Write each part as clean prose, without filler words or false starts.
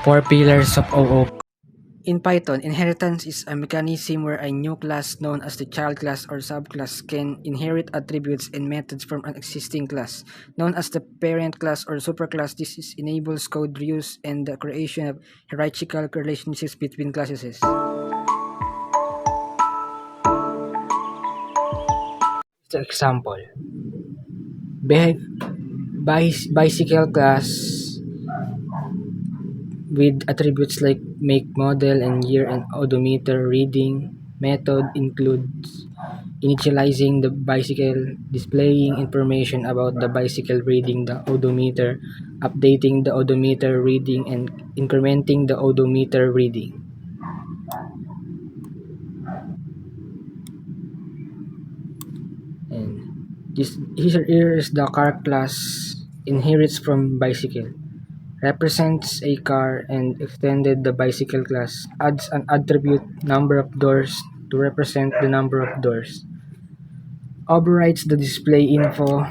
Four pillars of OOP. In Python, inheritance is a mechanism where a new class known as the child class or subclass can inherit attributes and methods from an existing class, known as the parent class or superclass. Enables code reuse and the creation of hierarchical relationships between classes. The example: bicycle class with attributes like make, model, and year, and odometer reading method includes initializing the bicycle, displaying information about the bicycle, reading the odometer, updating the odometer reading, and incrementing the odometer reading. And here is the car class inherits from bicycle. Represents a car and extended the bicycle class. Adds an attribute number of doors to represent the number of doors. Overrides the display info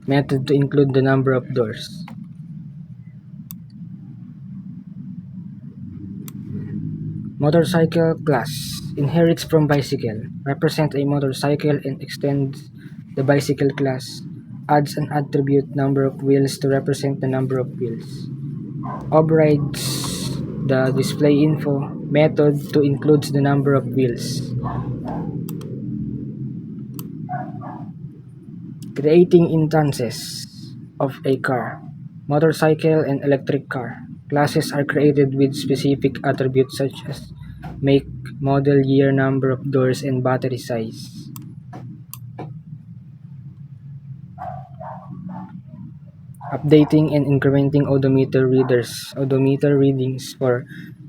method to include the number of doors. Motorcycle class inherits from bicycle. Represents a motorcycle and extends the bicycle class. Adds an attribute number of wheels to represent the number of wheels. Overrides the display info method to include the number of wheels. Creating instances of a car, motorcycle, and electric car. Classes are created with specific attributes such as make, model, year, number of doors, and battery size. Updating and incrementing odometer readings for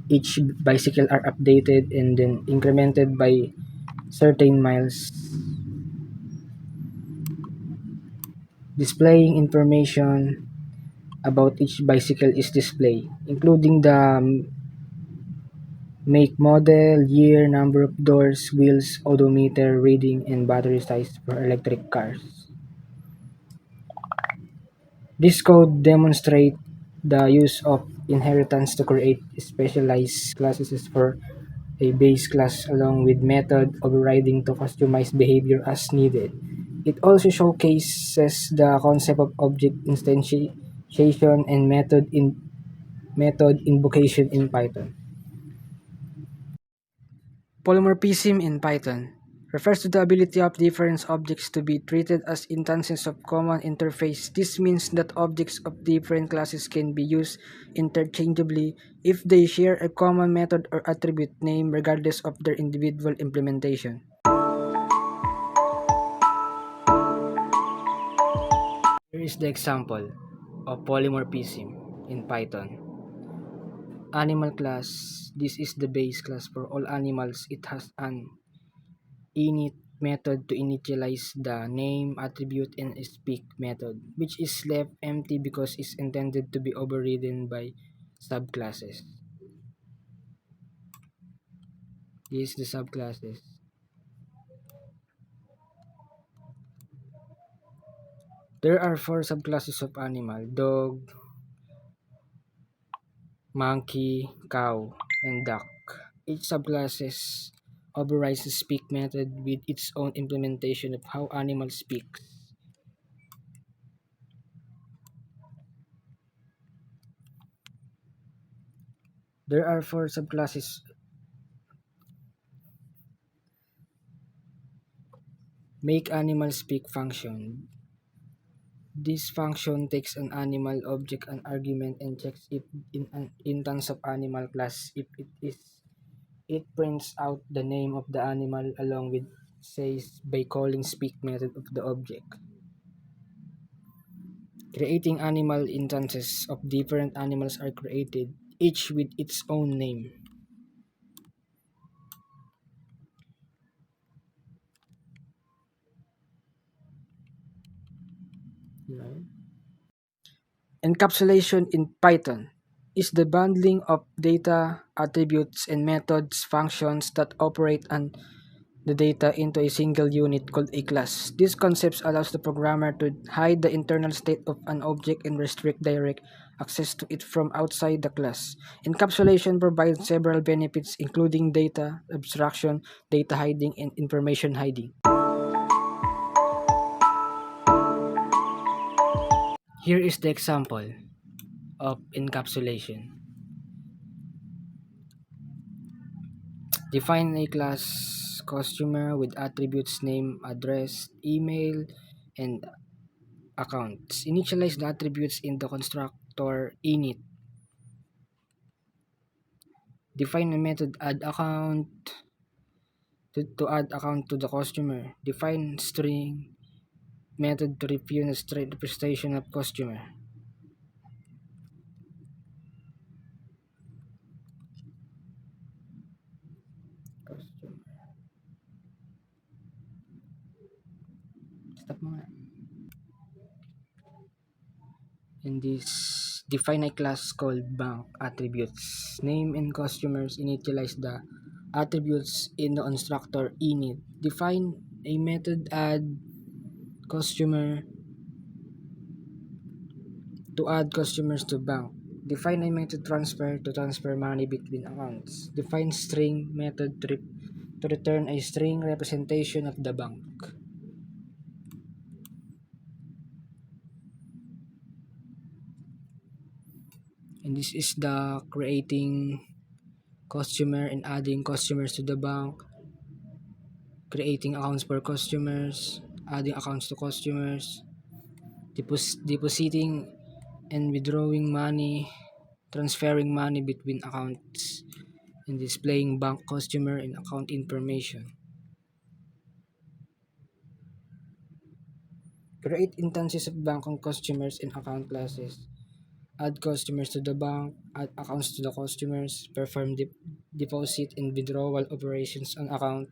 each bicycle are updated and then incremented by certain miles. Displaying information about each bicycle is displayed, including the make, model, year, number of doors, wheels, odometer reading, and battery size for electric cars. This code demonstrates the use of inheritance to create specialized classes for a base class along with method overriding to customize behavior as needed. It also showcases the concept of object instantiation and method invocation in Python. Polymorphism in Python refers to the ability of different objects to be treated as instances of common interface. This means that objects of different classes can be used interchangeably if they share a common method or attribute name regardless of their individual implementation. Here is the example of polymorphism in Python. Animal class. This is the base class for all animals. It has an init method to initialize the name, attribute, and speak method, which is left empty because it's intended to be overridden by subclasses. These the subclasses. There are 4 subclasses of animal: dog, monkey, cow, and duck. Each subclasses overrides the speak method with its own implementation of how animal speaks. There are 4 subclasses. Make animal speak function. This function takes an animal object and argument and checks it in an instance of animal class. If it is, it prints out the name of the animal along with says by calling speak method of the object. Creating animal instances of different animals are created, each with its own name. Right. Encapsulation in Python is the bundling of data, attributes, and methods functions that operate on the data into a single unit called a class. This concept allows the programmer to hide the internal state of an object and restrict direct access to it from outside the class. Encapsulation provides several benefits including data abstraction, data hiding, and information hiding. Here is the example of encapsulation. Define a class customer with attributes name, address, email, and accounts. Initialize the attributes in the constructor init. Define a method add account to add account to the customer. Define string method to return a straight representation of customer. Customer. Stop mo nga. In this, define a class called bank attributes. Name and customers initialize the attributes in the constructor init. Define a method add customer to add customers to bank. Define a method transfer to transfer money between accounts. Define string method to return a string representation of the bank. And this is the creating customer and adding customers to the bank, creating accounts for customers, adding accounts to customers, depositing and withdrawing money, transferring money between accounts, and displaying bank customer and account information. Create instances of bank on customers and account classes. Add customers to the bank, add accounts to the customers, perform deposit and withdrawal operations on account,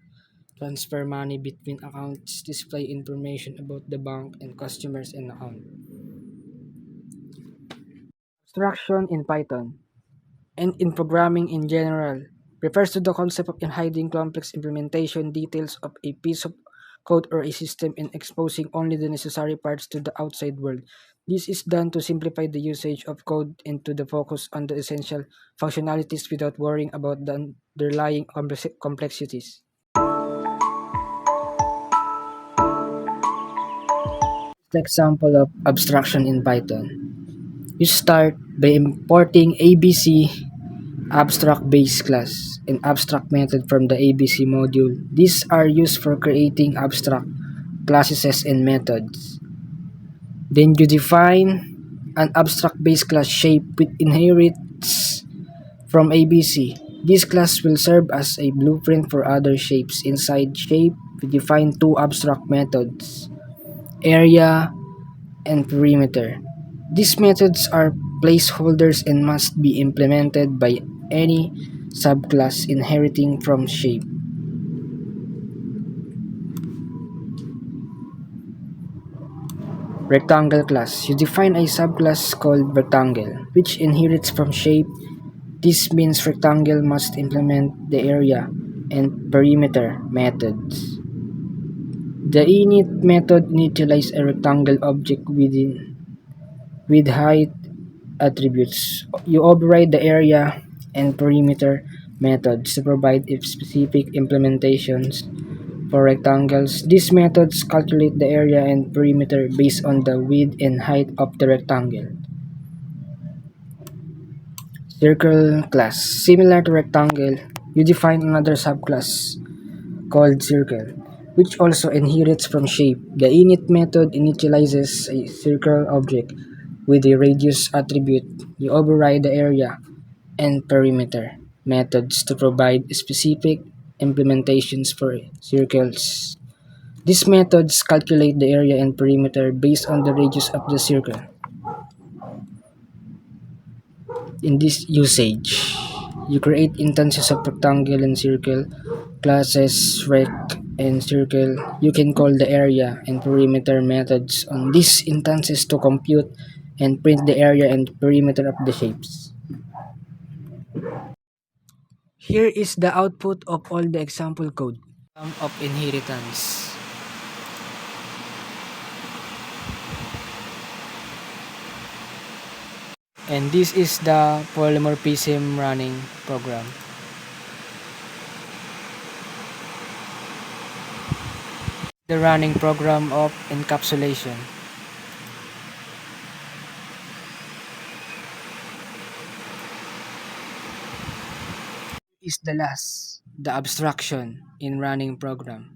transfer money between accounts, display information about the bank and customers and account. Abstraction in Python and in programming in general refers to the concept of hiding complex implementation details of a piece of code or a system and exposing only the necessary parts to the outside world. This is done to simplify the usage of code and to the focus on the essential functionalities without worrying about the underlying complexities. The example of abstraction in Python. You start by importing ABC abstract base class and abstract method from the ABC module. These are used for creating abstract classes and methods. Then you define an abstract base class shape which inherits from ABC. This class will serve as a blueprint for other shapes. Inside shape, we define two abstract methods, area and perimeter. These methods are placeholders and must be implemented by any subclass inheriting from shape. Rectangle class. You define a subclass called rectangle, which inherits from shape. This means rectangle must implement the area and perimeter methods. The init method initializes a rectangle object with height attributes. You override the area and perimeter methods to provide specific implementations for rectangles. These methods calculate the area and perimeter based on the width and height of the rectangle. Circle class. Similar to rectangle, you define another subclass called circle, which also inherits from shape. The init method initializes a circle object with a radius attribute. You override the area and perimeter methods to provide specific implementations for circles. These methods calculate the area and perimeter based on the radius of the circle. In this usage, you create instances of rectangle and circle classes rect and circle. You can call the area and perimeter methods on these instances to compute and print the area and perimeter of the shapes. Here is the output of all the example code. Of inheritance. And this is the polymorphism running program. The running program of encapsulation is the abstraction in running program.